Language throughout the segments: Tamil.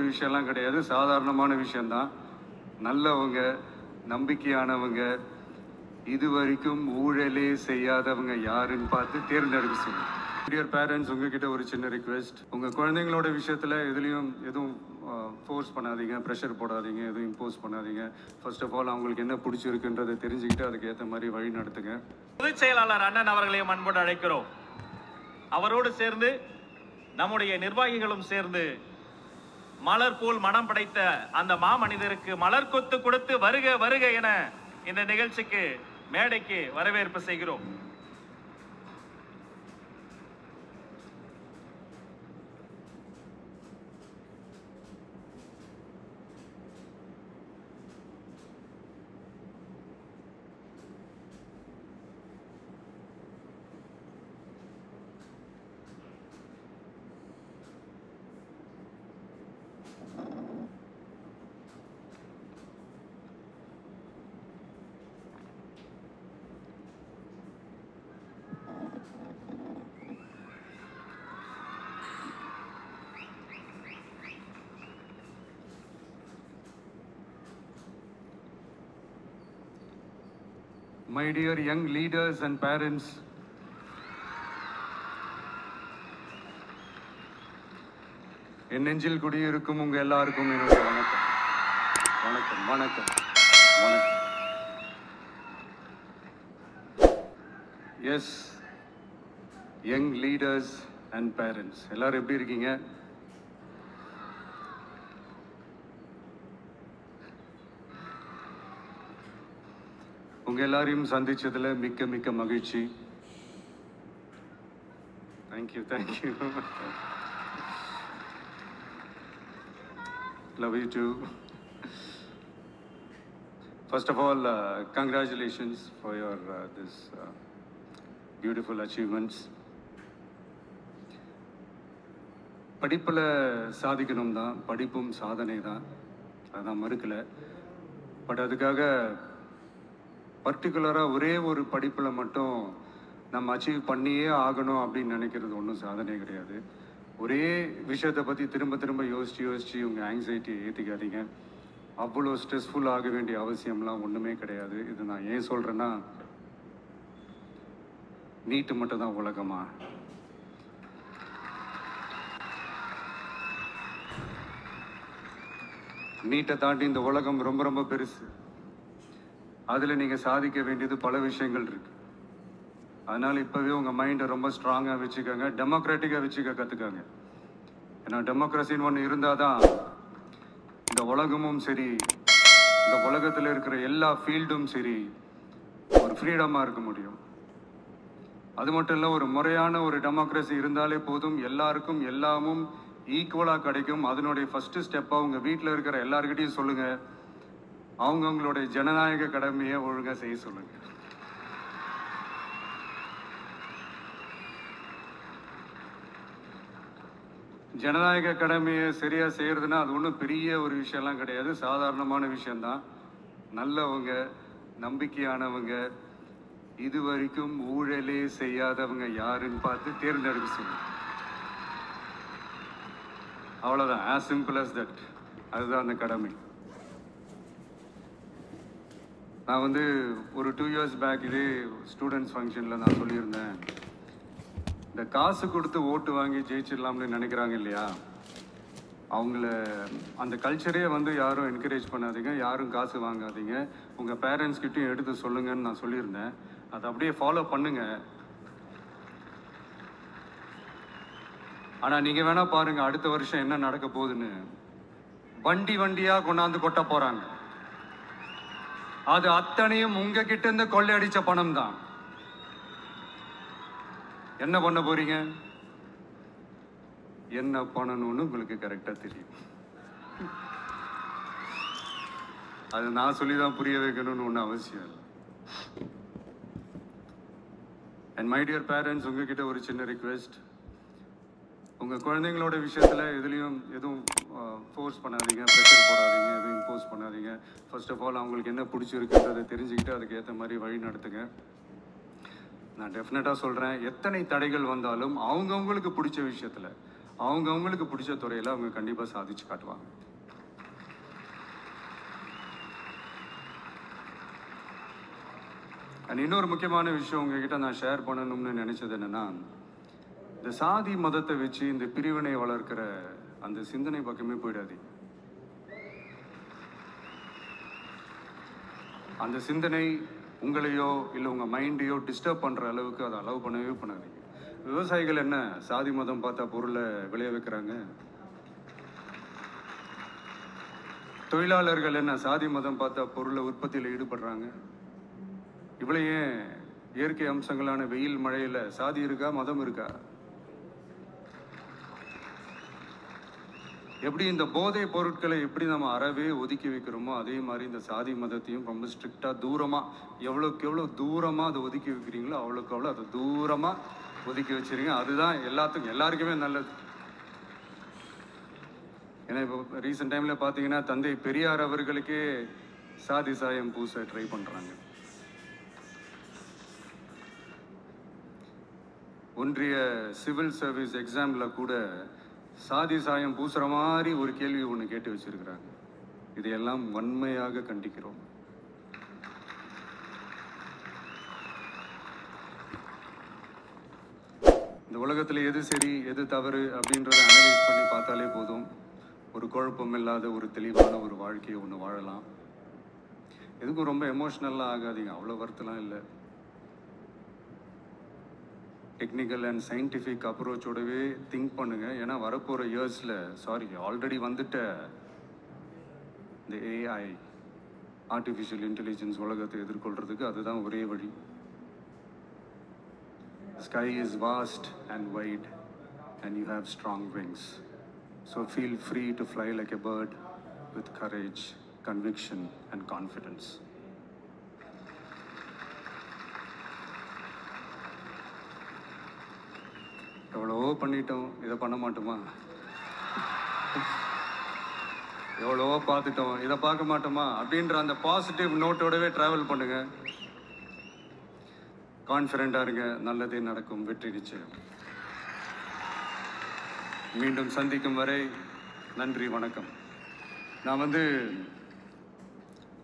விஷயம்லாம் கிடையாது, சாதாரணமான விஷயம்தான். நல்லவங்க, நம்பிக்கையானவங்க, இதுவரைக்கும் ஊழலே செய்யாதவங்க யாருன்னு பார்த்து தேர்ந்தெடுக்க சொல்லுங்க. டியர் பேரண்ட்ஸ், உங்ககிட்ட ஒரு சின்ன ரிக்வெஸ்ட். உங்கள் குழந்தைங்களோட விஷயத்தில் எதுவும் ஃபோர்ஸ் பண்ணாதீங்க, ப்ரெஷர் போடாதீங்க, எதுவும் இம்போஸ் பண்ணாதீங்க. ஃபர்ஸ்ட் ஆஃப் ஆல் அவங்களுக்கு என்ன பிடிச்சிருக்குன்றதை தெரிஞ்சுக்கிட்டு அதுக்கு ஏற்ற மாதிரி வழி நடத்துங்க. பொதுச் செயலாளர் அண்ணன் அவர்களையும் அன்போடு அழைக்கிறோம். அவரோடு சேர்ந்து நம்முடைய நிர்வாகிகளும் சேர்ந்து மலர் போல் மனம் படைத்த அந்த மாமனிதருக்கு மலர் கொத்து கொடுத்து வருக வருக என இந்த நிகழ்ச்சிக்கு மேடைக்கு வரவேற்பு செய்கிறோம். My dear young leaders and parents, என் நெஞ்சில் குடியிருக்கும் உங்க எல்லாருக்கும் என்னுடைய வணக்கம் வணக்கம் வணக்கம் வணக்கம். Yes, young leaders and parents எல்லாரும் எப்படி இருக்கீங்க? உங்க எல்லாரையும் சந்திச்சதுல மிக்க மிக்க மகிழ்ச்சி. Thank you thank you. Love you too. First of all, congratulations for your this beautiful achievements. படிப்புல சாதிக்கணும் தான், படிப்பும் சாதனை தான், அதான் மறுக்கல. பட் அதுக்காக பர்டிகுலராக ஒரே ஒரு படிப்பில் மட்டும் நம்ம அச்சீவ் பண்ணியே ஆகணும் அப்படின்னு நினைக்கிறது ஒன்றும் சாதனை கிடையாது. ஒரே விஷயத்தை பற்றி திரும்ப திரும்ப யோசித்து உங்கள் ஆங்ஸைட்டியை ஏற்றிக்காதீங்க. அவ்வளோ ஸ்ட்ரெஸ்ஃபுல் ஆக வேண்டிய அவசியம்லாம் ஒன்றுமே கிடையாது. இது நான் ஏன் சொல்கிறேன்னா, நீட்டு மட்டும் தான் உலகமா? நீட்டை தாண்டி இந்த உலகம் ரொம்ப ரொம்ப பெருசு. அதில் நீங்கள் சாதிக்க வேண்டியது பல விஷயங்கள் இருக்கு. அதனால் இப்போவே உங்கள் மைண்டை ரொம்ப ஸ்ட்ராங்காக வச்சுக்கோங்க, டெமோக்ராட்டிக்காக வச்சுக்க கற்றுக்காங்க. ஏன்னா டெமோக்ரஸின்னு ஒன்று இருந்தால் தான் இந்த உலகமும் சரி, இந்த உலகத்தில் இருக்கிற எல்லா ஃபீல்டும் சரி, ஒரு ஃப்ரீடமாக இருக்க முடியும். அது மட்டும் இல்லை, ஒரு முறையான ஒரு டெமோக்ரஸி இருந்தாலே போதும், எல்லாருக்கும் எல்லாமும் ஈக்குவலாக கிடைக்கும். அதனுடைய ஃபஸ்ட்டு ஸ்டெப்பாக உங்கள் வீட்டில் இருக்கிற எல்லாருக்கிட்டையும் சொல்லுங்கள், அவங்கவுங்களுடைய ஜனநாயக கடமையை ஒழுங்காக செய்ய சொல்லுங்க. ஜனநாயக கடமையை சரியா செய்யறதுன்னா அது ஒன்றும் பெரிய ஒரு விஷயம்லாம் கிடையாது, சாதாரணமான விஷயம்தான். நல்லவங்க, நம்பிக்கையானவங்க, இதுவரைக்கும் ஊழலே செய்யாதவங்க யாருன்னு பார்த்து தேர்ந்தெடுக்க சொல்லுங்க. அவ்வளோதான், as simple as that. அதுதான் அந்த கடமை. நான் ஒரு 2 years பேக் இதே ஸ்டூடெண்ட்ஸ் ஃபங்க்ஷனில் நான் சொல்லியிருந்தேன், இந்த காசு கொடுத்து ஓட்டு வாங்கி ஜெயிச்சிடலாம்னு நினைக்கிறாங்க இல்லையா, அவங்கள அந்த கல்ச்சரே யாரும் என்கரேஜ் பண்ணாதீங்க, யாரும் காசு வாங்காதீங்க, உங்கள் பேரண்ட்ஸ்கிட்டையும் எடுத்து சொல்லுங்கன்னு நான் சொல்லியிருந்தேன். அதை அப்படியே ஃபாலோ பண்ணுங்க. ஆனால் நீங்கள் வேணால் பாருங்கள், அடுத்த வருஷம் என்ன நடக்க போகுதுன்னு. வண்டி வண்டியாக கொண்டாந்து கொட்ட போகிறாங்க. அது அத்தனையும் உங்ககிட்ட இருந்து கொள்ளையடிச்ச பணம் தான். என்ன பண்ண போறீங்க? என்ன பண்ணணும்னு உங்களுக்கு கரெக்டா தெரியும். அது நான் சொல்லிதான் புரிய வைக்கணும்னு ஒன்றும் அவசியம் இல்லை. அண்ட் மை டியர் பேரண்ட்ஸ், உங்ககிட்ட ஒரு சின்ன ரிக்வெஸ்ட். உங்கள் குழந்தைங்களோட விஷயத்தில் எதுவும் ஃபோர்ஸ் பண்ணாதீங்க, ப்ரெஷர் போடாதீங்க, எதுவும் இம்போஸ் பண்ணாதீங்க. ஃபர்ஸ்ட் ஆஃப் ஆல் அவங்களுக்கு என்ன பிடிச்சிருக்குன்றதை தெரிஞ்சுக்கிட்டு அதுக்கு ஏற்ற மாதிரி வழி நடத்துங்க. நான் டெஃபினட்டாக சொல்கிறேன், எத்தனை தடைகள் வந்தாலும் அவங்கவுங்களுக்கு பிடிச்ச விஷயத்தில் அவங்களுக்கு பிடிச்ச துறையில் அவங்க கண்டிப்பாக சாதிச்சு காட்டுவாங்க. அண்ட் இன்னொரு முக்கியமான விஷயம் உங்ககிட்ட நான் ஷேர் பண்ணணும்னு நினைச்சது என்னன்னா, இந்த சாதி மதத்தை வச்சு இந்த பிரிவினை வளர்க்கிற அந்த சிந்தனை பக்கமே போயிடாது. அந்த சிந்தனை உங்களையோ இல்லை உங்கள் மைண்டையோ டிஸ்டர்ப் பண்ணுற அளவுக்கு அதை அலோவ் பண்ணவே பண்ணாதீங்க. விவசாயிகள் என்ன சாதி மதம் பார்த்தா பொருளை விளைய வைக்கிறாங்க? தொழிலாளர்கள் என்ன சாதி மதம் பார்த்தா பொருளை உற்பத்தியில் ஈடுபடுறாங்க? இவ்வளையே இயற்கை அம்சங்களான வெயில் மழையில் சாதி இருக்கா, மதம் இருக்கா? எப்படி இந்த போதை பொருட்களை எப்படி நம்ம அறவே ஒதுக்கி வைக்கிறோமோ அதே மாதிரி இந்த சாதி மதத்தையும் ரொம்ப ஸ்ட்ரிக்டா தூரமா, எவ்வளோக்கு எவ்வளோ தூரமா அதை ஒதுக்கி வைக்கிறீங்களோ அவ்வளோக்கு அவ்வளோ அதை தூரமா ஒதுக்கி வச்சிருங்க. அதுதான் எல்லாருக்குமே நல்லது. ஏன்னா இப்போ ரீசெண்ட் டைம்ல பாத்தீங்கன்னா தந்தை பெரியார் அவர்களுக்கே சாதி சாயம் பூச ட்ரை பண்றாங்க. ஒன்றிய சிவில் சர்வீஸ் எக்ஸாம்ல கூட சாதி சாயம் பூசுற மாதிரி ஒரு கேள்வி ஒன்று கேட்டு வச்சிருக்கிறாங்க. இதையெல்லாம் வன்மையாக கண்டிக்கிறோம். இந்த உலகத்துல எது சரி எது தவறு அப்படின்றத அனலைஸ் பண்ணி பார்த்தாலே போதும். ஒரு குழப்பம் இல்லாத ஒரு தெளிவான ஒரு வாழ்க்கையை ஒன்று வாழலாம். எதுக்கும் ரொம்ப எமோஷ்னல்லாம் ஆகாதீங்க, அவ்வளோ வருத்தலாம் இல்லை. டெக்னிக்கல் அண்ட் சயின்டிஃபிக் அப்ரோச்சோடவே திங்க் பண்ணுங்க. ஏன்னா வரப்போகிற இயர்ஸில் ஆல்ரெடி வந்துட்ட இந்த ஏஐ ஆர்டிஃபிஷியல் இன்டெலிஜென்ஸ் உலகத்தை எதிர்கொள்றதுக்கு அதுதான் ஒரே வழி. Sky is vast and wide and you have strong wings. So feel free to fly like a bird with courage, conviction and confidence. எவ்வளவோ பண்ணிட்டோம், இதை பண்ண மாட்டோமா? எவ்வளவோ பார்த்துட்டோம், இதை பார்க்க மாட்டோமா அப்படின்ற அந்த பாசிட்டிவ் நோட்டோடவே டிராவல் பண்ணுங்க. கான்ஃபிடென்ட்டா இருங்க, நல்லதே நடக்கும், வெற்றி நிச்சயம். மீண்டும் சந்திக்கும் வரை நன்றி, வணக்கம். நான்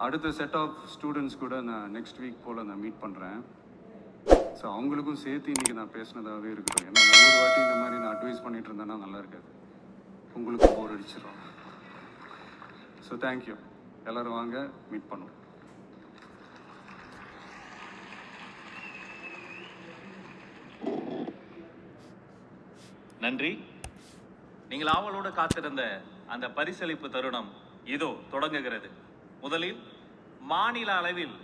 அடுத்த செட் ஆஃப் ஸ்டூடெண்ட்ஸ் கூட நான் நெக்ஸ்ட் வீக் போல் நான் மீட் பண்ணுறேன். ஸோ அவங்களுக்கும் சேர்த்து இன்றைக்கி நான் பேசினதாகவே இருக்கட்டும். ஏன்னா ஒவ்வொரு வாட்டி இந்த மாதிரி நான் அட்வைஸ் பண்ணிட்டு இருந்தேன்னா நல்லா இருக்காது, உங்களுக்கு போர் அடிச்சிடும். So thank you. எல்லோரும் வாங்க, மீட் பண்ணுவோம். நன்றி. நீங்கள் ஆவலோடு காத்திருந்த அந்த பரிசளிப்பு தருணம் இதோ தொடங்குகிறது. முதலில் மாநில அளவில்